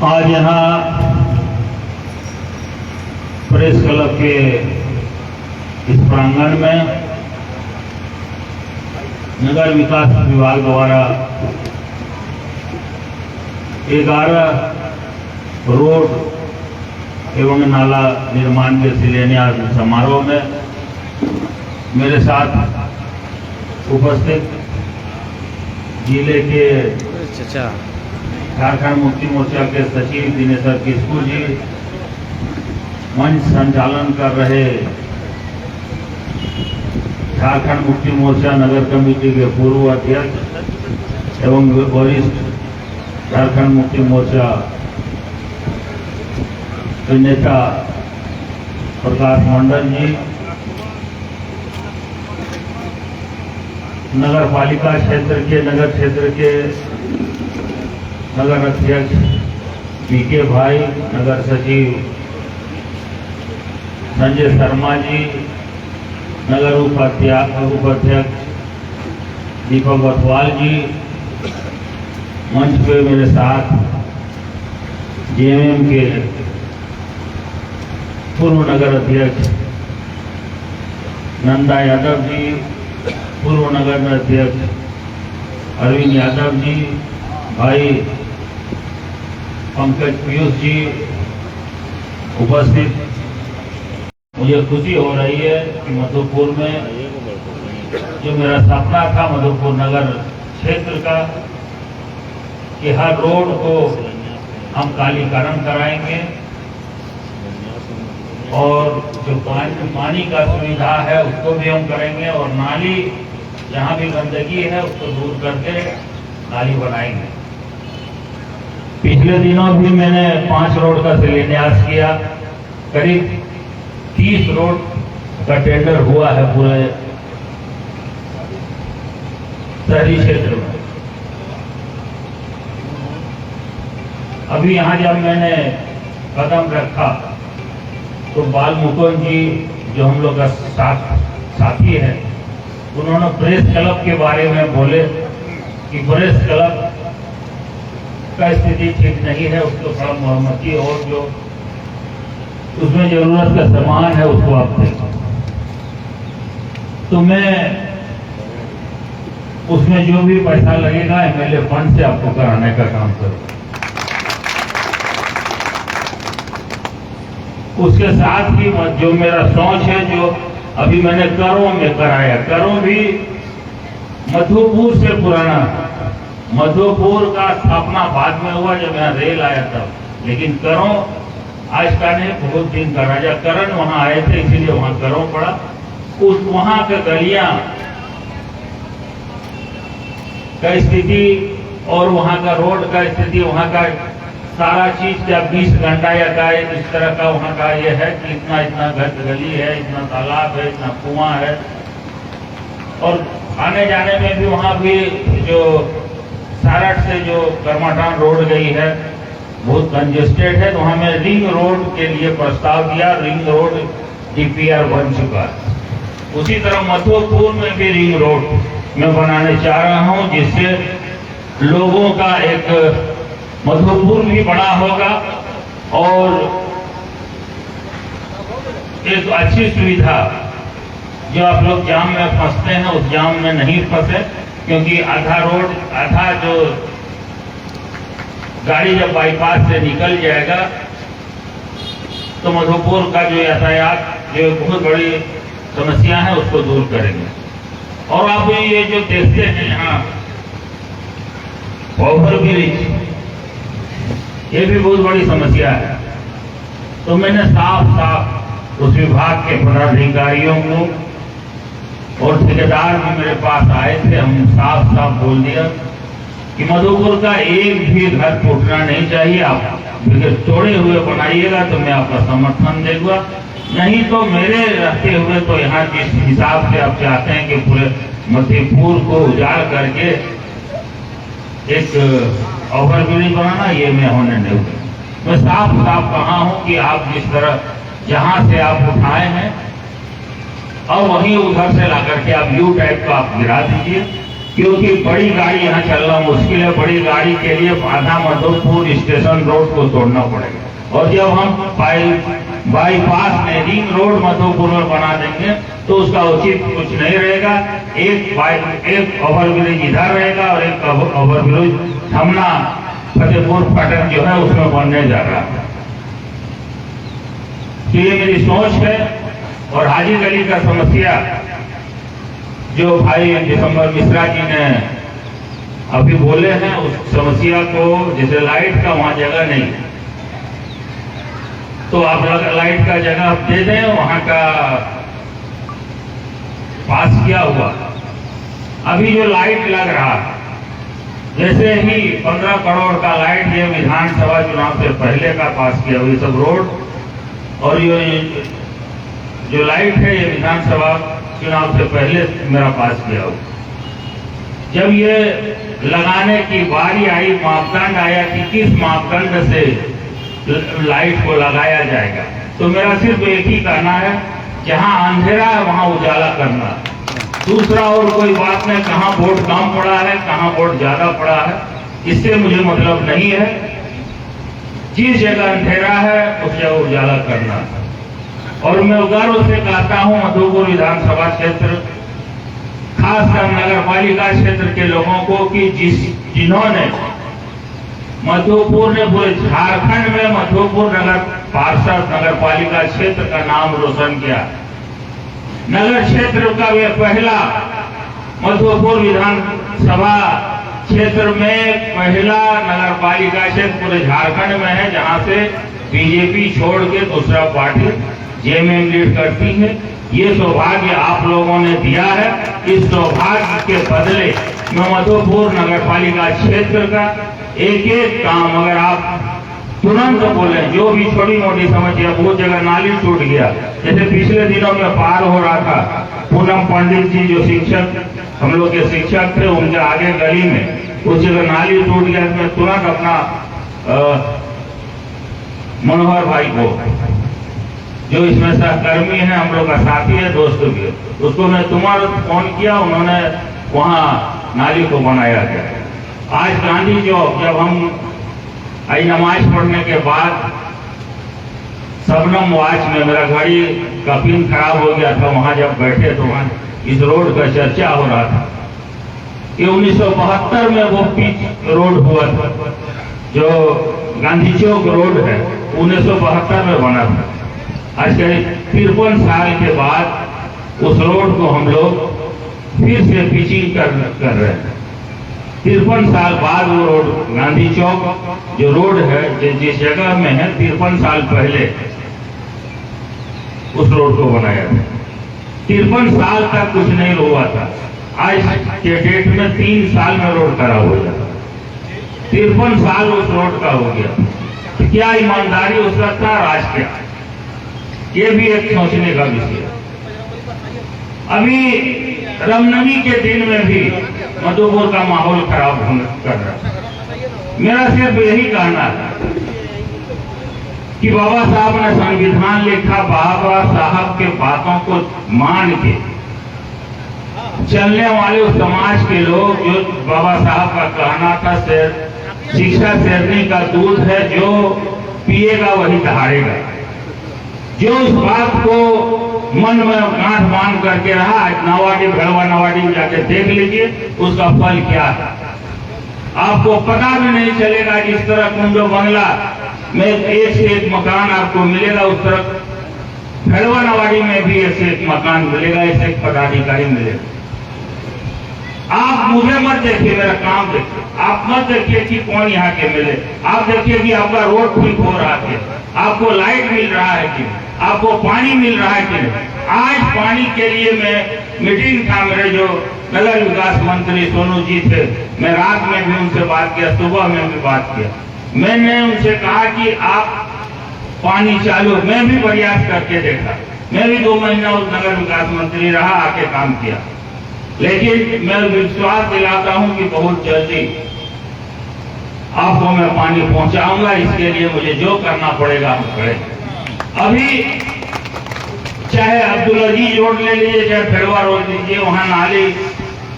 आज यहाँ press club के इस प्रांगण में नगर विकास विभाग द्वारा 11 रोड एवं नाला निर्माण के शिलान्यास समारोह में मेरे साथ उपस्थित जिले के झारखंड मुक्ति मोर्चा के सचिव दिनेश्वर किस्कू जी, मंच संचालन कर रहे झारखंड मुक्ति मोर्चा नगर कमेटी के पूर्व अध्यक्ष एवं वरिष्ठ झारखंड मुक्ति मोर्चा के नेता प्रकाश मंडल जी, नगर पालिका क्षेत्र के नगर अध्यक्ष पीके भाई, नगर सचिव संजय शर्मा जी, नगर उपाध्यक्ष दीपक बथवाल जी, मंच पे मेरे साथ जेएमएम के पूर्व नगर अध्यक्ष नंदा यादव जी, पूर्व नगर अध्यक्ष अरविंद यादव जी, भाई पंकज पीयूष जी उपस्थित। मुझे खुशी हो रही है कि मधुपुर में जो मेरा सपना था मधुपुर नगर क्षेत्र का कि हर रोड को हम कालीकरण कराएंगे और जो पानी का सुविधा है उसको भी हम करेंगे और नाली जहाँ भी गंदगी है उसको दूर करके नाली बनाएंगे। पिछले दिनों भी मैंने 5 रोड का शिलान्यास किया। करीब 30 रोड का टेंडर हुआ है पूरे शहरी क्षेत्र में। अभी यहाँ जब मैंने कदम रखा तो बाल मुकुंद जी जो हम लोग का साथी है, उन्होंने प्रेस क्लब के बारे में बोले कि प्रेस क्लब का स्थिति ठीक नहीं है, उसको थोड़ा मरम्मती और जो उसमें जरूरत का सामान है उसको आप दें। तो मैं उसमें जो भी पैसा लगेगा एमएलए फंड से आपको कराने का काम करूंगा। उसके साथ ही जो मेरा सोच है, जो अभी मैंने करों में कराया, करों भी मधुपुर से पुराना, मधुपुर का स्थापना बाद में हुआ जब यहाँ रेल आया तब, लेकिन करों आज का नहीं, बहुत दिन का राजा करण वहां आए थे इसीलिए वहां करों पड़ा। उस वहां के गलियां का स्थिति और वहां का रोड का स्थिति, वहां का सारा चीज क्या 20 घंटा या का इस तरह का वहां का ये है कि इतना इतना गली है, इतना तालाब है, इतना कुआं है और आने जाने में भी वहां भी जो सारठ से जो करमाटान रोड गई है बहुत कंजेस्टेड है। तो हमें रिंग रोड के लिए प्रस्ताव दिया, रिंग रोड डीपीआर बन चुका है। उसी तरह मधुपुर में भी रिंग रोड मैं बनाने चाह रहा हूं जिससे लोगों का एक मधुपुर भी बड़ा होगा और एक अच्छी सुविधा, जो आप लोग जाम में फंसते हैं उस जाम में नहीं फंसे, क्योंकि आधा जो गाड़ी जब बाईपास से निकल जाएगा तो मधुपुर का जो यातायात जो बहुत बड़ी समस्या है उसको दूर करेंगे। और आप ये जो देखते हैं यहाँ ओवर ब्रिज, ये भी बहुत बड़ी समस्या है। तो मैंने साफ उस विभाग के पदाधिकारियों को और ठेकेदार भी मेरे पास आए थे, हम साफ बोल दिया कि मधुपुर का एक भी घर टूटना नहीं चाहिए। आप अगर तोड़े हुए बनाइएगा तो मैं आपका समर्थन दूंगा, नहीं तो मेरे रहते हुए तो यहाँ जिस हिसाब से आप चाहते हैं कि पूरे मधुपुर को उजाड़ करके एक ओवरब्रिज बनाना, ये मैं होने नहीं दूंगा। मैं साफ कहा हूं कि आप जिस तरह जहां से आप उठाए हैं और वहीं उधर से ला करके आप यू टाइप का आप गिरा दीजिए क्योंकि बड़ी गाड़ी यहाँ चलना मुश्किल है। बड़ी गाड़ी के लिए बाधा मधोपुर स्टेशन रोड को तोड़ना पड़ेगा। और जब हम बाईपास में रिंग रोड मधोपुर में बना देंगे तो उसका उचित कुछ नहीं रहेगा। एक ओवरब्रिज इधर रहेगा और एक ओवरब्रिज धमना फतेहपुर फाटक जो है उसमें बनने जा रहा है। तो ये मेरी सोच है। और हाजी गली का समस्या जो भाई दिसंबर मिश्रा जी ने अभी बोले हैं, उस समस्या को, जैसे लाइट का वहां जगह नहीं तो आप लाइट का जगह दे दें, वहां का पास किया हुआ। अभी जो लाइट लग रहा है, जैसे ही 15 करोड़ का लाइट ये विधानसभा चुनाव से पहले का पास किया हुआ, ये सब रोड और ये जो लाइट है ये विधानसभा चुनाव से पहले मेरा पास किया हुआ। जब ये लगाने की बारी आई, मापदंड आया कि किस मापदंड से लाइट को लगाया जाएगा, तो मेरा सिर्फ एक ही कहना है, जहां अंधेरा है वहां उजाला करना। दूसरा और कोई बात नहीं, कहां वोट कम पड़ा है, कहां वोट ज्यादा पड़ा है, इससे मुझे मतलब नहीं है। जिस जगह अंधेरा है उस जगह उजाला करना। और मैं गर्व से कहता हूं, मधोपुर विधानसभा क्षेत्र, खासकर नगर पालिका क्षेत्र के लोगों को, कि जिन्होंने मधोपुर ने पूरे झारखंड में मधोपुर नगर पार्षद नगर पालिका क्षेत्र का नाम रोशन किया। नगर क्षेत्र का वे पहला, मधोपुर विधानसभा क्षेत्र में पहला नगर पालिका क्षेत्र पूरे झारखंड में है जहां से बीजेपी छोड़ के दूसरा पार्टी जेएमएम लीड करती है। ये सौभाग्य आप लोगों ने दिया है। इस सौभाग्य के बदले मैं मधोपुर नगर पालिका क्षेत्र का एक एक काम अगर आप तुरंत बोले, जो भी छोटी मोटी समस्या, बहुत जगह नाली टूट गया, जैसे पिछले दिनों में पार हो रहा था, पूनम पंडित जी जो शिक्षक, हम लोग के शिक्षक थे, उनके आगे गली में उस जगह नाली टूट गया। मैं तुरंत अपना मनोहर भाई को, जो इसमें सहकर्मी है, हम लोग का साथी है, दोस्त भी, उसको मैं तुम्हारा फोन किया, उन्होंने वहां नाली को बनाया गया। आज गांधी चौक, जब हम आई नमाज पढ़ने के बाद सबनम वाच में मेरा घड़ी का पिन खराब हो गया था, वहां जब बैठे तो वहां इस रोड का चर्चा हो रहा था कि 1972 में वो पिच रोड हुआ था, जो गांधी चौक रोड है, 1972 में बना था। आज करीब 53 साल के बाद उस रोड को हम लोग फिर से पिचिंग कर रहे हैं। 53 साल बाद वो रोड, गांधी चौक जो रोड है, जिस जगह में है, 53 साल पहले उस रोड को बनाया था। 53 साल तक कुछ नहीं हुआ था। आज के डेट में 3 साल में रोड खड़ा हो जाता। 53 साल उस रोड का हो गया। तो क्या ईमानदारी उसका था, राज क्या? ये भी एक सोचने का विषय है। अभी रामनवमी के दिन में भी मधोपुर का माहौल खराब कर रहा है। मेरा सिर्फ यही कहना है कि बाबा साहब ने संविधान लिखा, बाबा साहब के बातों को मान के चलने वाले उस समाज के लोग, जो बाबा साहब का कहना था, शिक्षा शेरनी का दूध है, जो पिएगा वही दहाड़ेगा। जो इस बात को मन में गांठ बांध करके रहा, नवाडी भड़वा नवाडी में जाके देख लीजिए उसका फल क्या है। आपको पता भी नहीं चलेगा। जिस तरह कुंडो बंगला में एक से एक मकान आपको मिलेगा, उस तरह भड़वा नवाडी में भी ऐसे एक मकान मिलेगा, ऐसे एक पदाधिकारी मिलेगा। आप मुझे मत देखिए, मेरा काम देखिए। आप मत देखिए कि कौन यहाँ के मिले, आप देखिए कि आपका रोड ठीक हो रहा है, आपको लाइट मिल रहा है कि, आपको पानी मिल रहा है कि नहीं। आज पानी के लिए मैं मीटिंग था, मेरे जो नगर विकास मंत्री सोनू जी थे, मैं रात में भी उनसे बात किया, सुबह में भी बात किया। मैंने उनसे कहा कि आप पानी चालू, मैं भी प्रयास करके देखा, मैं भी 2 महीना उस नगर विकास मंत्री रहा, आके काम किया। लेकिन मैं विश्वास दिलाता हूं कि बहुत जल्दी आपको मैं पानी पहुंचाऊंगा। इसके लिए मुझे जो करना पड़ेगा हम करेंगे। अभी चाहे अब्दुल अजीज रोड ले लीजिए, चाहे फेड़वा रोड लीजिए, वहां नाली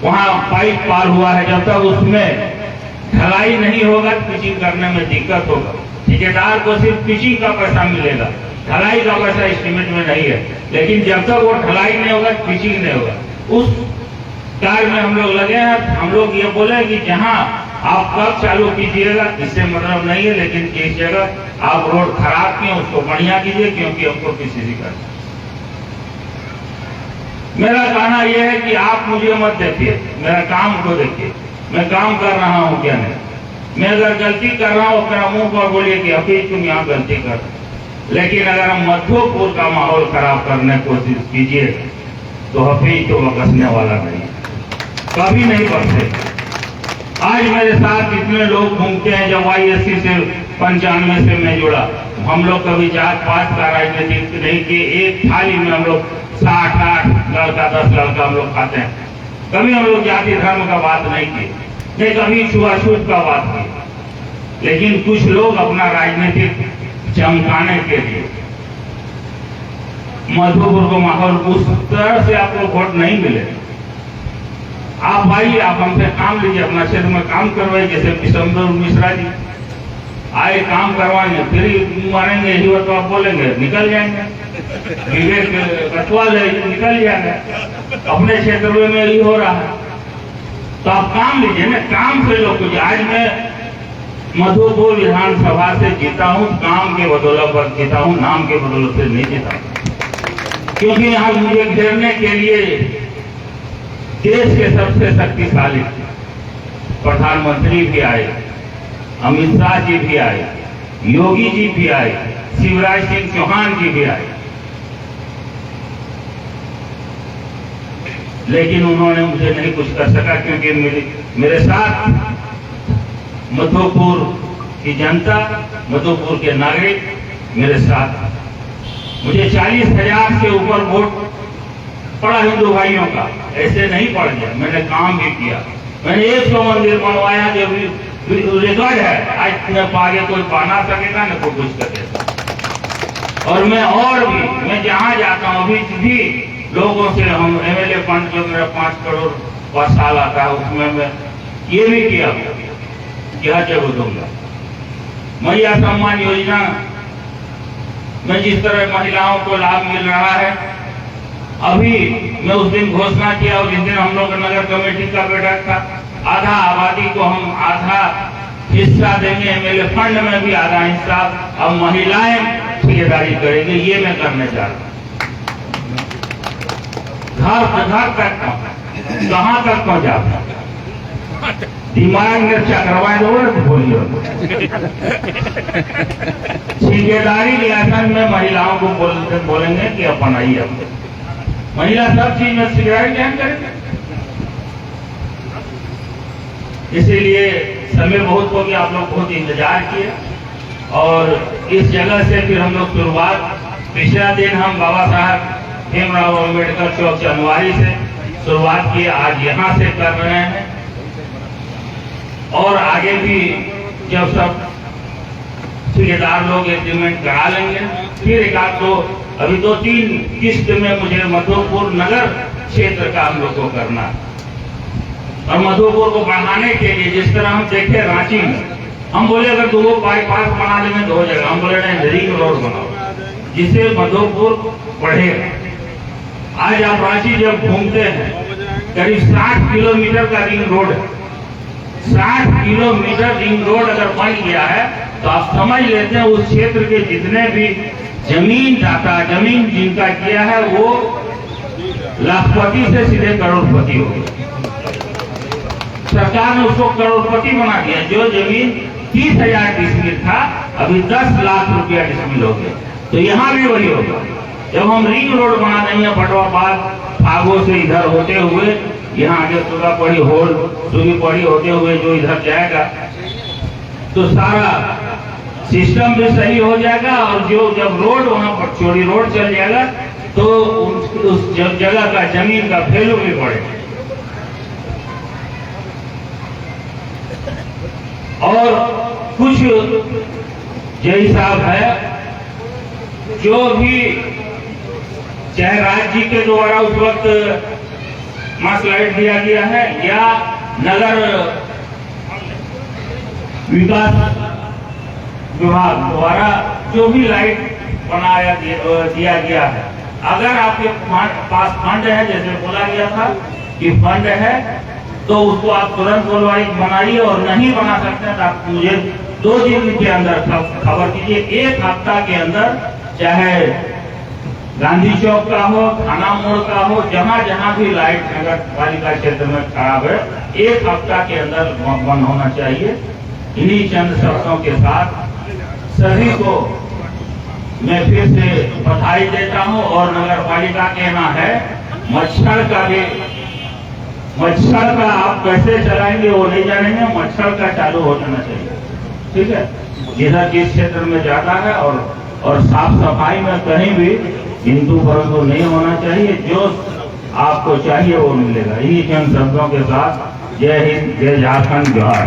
वहां पाइप पार हुआ है, जब तक उसमें ढलाई नहीं होगा पिचिंग करने में दिक्कत होगा। ठेकेदार को सिर्फ पिचिंग का पैसा मिलेगा, ढलाई का पैसा एस्टीमेट में नहीं है। लेकिन जब तक वो ढलाई नहीं होगा पिचिंग नहीं होगा। उस कार्य में हम लोग लगे हैं। हम लोग ये बोले कि जहां आप कब चालू कीजिएगा इससे मतलब नहीं है, लेकिन जिस जगह आप रोड खराब किए उसको बढ़िया कीजिए, क्योंकि हमको पीसीसी करना। मेरा कहना यह है कि आप मुझे मत देखिए, मेरा काम को देखिए, मैं काम कर रहा हूं क्या नहीं। मैं अगर गलती कर रहा हूं अपना मुंह पर बोलिए कि अभी तुम यहाँ गलती कर, लेकिन अगर हम मधुपुर का माहौल खराब करने की कोशिश कीजिए तो हफीज तो बकसने वाला नहीं, कभी नहीं बकसे। आज मेरे साथ जितने लोग घूमते हैं, जब YSC से 95 से मैं जुड़ा, हम लोग कभी जात पात का राजनीति नहीं किए। एक थाली में हम लोग 60-8 लड़का 10 लड़का हम लोग खाते हैं। कभी हम लोग जाति धर्म का बात नहीं की, नहीं कभी छुआछूत का बात की। लेकिन कुछ लोग अपना राजनीतिक चमकाने के लिए मधुपुर को माहौल उस तरह से आपको वोट नहीं मिले। आप आइए, आप हमसे काम लीजिए, अपना क्षेत्र में काम करवाइए। जैसे विशंबर मिश्रा जी आए, काम करवाएंगे, फिर मारेंगे यही बात तो आप बोलेंगे, निकल जाएंगे। विवेक कटवाल निकल जाएंगे, अपने क्षेत्र में यही हो रहा है। तो आप काम लीजिए ना, काम से लोग कुछ। आज मैं मधुपुर विधानसभा से जीता हूं, काम के बदौलत पर जीता हूं, नाम के बदौलत से नहीं जीता। क्योंकि यहाँ मुझे घेरने के लिए देश के सबसे शक्तिशाली प्रधानमंत्री भी आए, अमित शाह जी भी आए, योगी जी भी आए, शिवराज सिंह चौहान जी भी आए, लेकिन उन्होंने मुझे नहीं कुछ कर सका। क्योंकि मेरे साथ मधुपुर की जनता, मधुपुर के नागरिक मेरे साथ। मुझे 40,000 से ऊपर वोट पड़ा हिंदू भाइयों का, ऐसे नहीं पड़ गया। मैंने काम भी किया, मैंने 100 मंदिर बनवाया, जो भी रिकॉर्ड है। आज न आगे कोई बना सकेगा न कोई कुछ करेगा। और मैं जहां जाता हूं अभी भी लोगों से हम MLA फंड जो मेरा 5 करोड़ पर साल आता है, उसमें मैं ये भी किया कि हर जगह दूंगा। महिला सम्मान योजना में जिस तरह महिलाओं को लाभ मिल रहा है, अभी मैं उस दिन घोषणा किया, और जिस दिन हम लोग नगर कमेटी का बैठक था, आधा आबादी को हम आधा हिस्सा देंगे, MLA फंड में भी आधा हिस्सा अब महिलाएं ठेकेदारी करेंगे। ये मैं करने जा रहा हूं। घर तक कहां तक पहुंचा, दिमाग में चक्रवाए दो बोलिए। ठेकेदारी लाइसेंस में महिलाओं को बोलेंगे कि अपनाइए। महिला सब चीज में ठेकेदारी क्या करेंगे। इसीलिए समय बहुत हो गया, आप लोग बहुत इंतजार किए, और इस जगह से फिर हम लोग शुरुआत, पिछला दिन हम बाबा साहब भीमराव अम्बेडकर चौक चंदवारी से शुरुआत की, आज यहाँ से कर रहे हैं। और आगे भी जब सब ठेकेदार लोग एग्रीमेंट करा लेंगे, फिर एक आध दो, अभी 2-3 किस्त में मुझे मधुपुर नगर क्षेत्र का हम लोग को करना है। और मधुपुर को बढ़ाने के लिए जिस तरह हम देखे रांची में, हम बोले अगर 2 बाईपास बना लेंगे 2 जगह, हम बोले नहीं रिंग रोड बनाओ जिससे मधुपुर बढ़ेगा। आज आप रांची जब घूमते हैं, करीब 60 किलोमीटर का रिंग रोड है। 60 किलोमीटर रिंग रोड अगर बन गया है तो आप समझ लेते हैं उस क्षेत्र के जितने भी जमीन जिनका किया है वो लाखपति से सीधे करोड़पति हो गए। सरकार ने उसको करोड़पति बना दिया। जो जमीन 30,000 डिसमिल था, अभी 10 लाख रुपया डिसमिल हो गया। तो यहाँ भी वही होगा। जब हम रिंग रोड बना देंगे फटवाबाद फागो से इधर होते हुए, यहाँ आगे सुगापड़ी होल सुगीपड़ी होते हुए जो इधर जाएगा, तो सारा सिस्टम भी सही हो जाएगा। और जो जब रोड वहां पर चौड़ी रोड चल जाएगा तो उस जगह का जमीन का वैल्यू भी बढ़ेगा। और कुछ जय साहब है जो भी चाहे राज्य के द्वारा उस वक्त स्मार्ट लाइट दिया गया है या नगर विकास विभाग द्वारा जो भी लाइट दिया गया है, अगर आपके पास फंड है, जैसे बोला गया था कि फंड है, तो उसको आप तुरंत बनाइए, और नहीं बना सकते हैं तो आप मुझे 2 दिन के अंदर खबर कीजिए। 1 हफ्ता के अंदर, चाहे गांधी चौक का हो, थाना मोड़ का हो, जहां जहां भी लाइट नगर पालिका क्षेत्र में खराब है, 1 हफ्ता के अंदर बंद होना चाहिए। इन्हीं चंद शब्दों के साथ सभी को मैं फिर से बधाई देता हूं। और नगर पालिका कहना है, मच्छर का आप कैसे चलाएंगे वो नहीं जानेंगे, मच्छर का चालू हो जाना चाहिए, ठीक है। जिधर जिस क्षेत्र में ज्यादा है और साफ सफाई में कहीं भी हिंदू परंतु नहीं होना चाहिए, जो आपको चाहिए वो मिलेगा। इन्हीं चंद शब्दों के साथ जय हिंद, जय झारखंड, जोहार।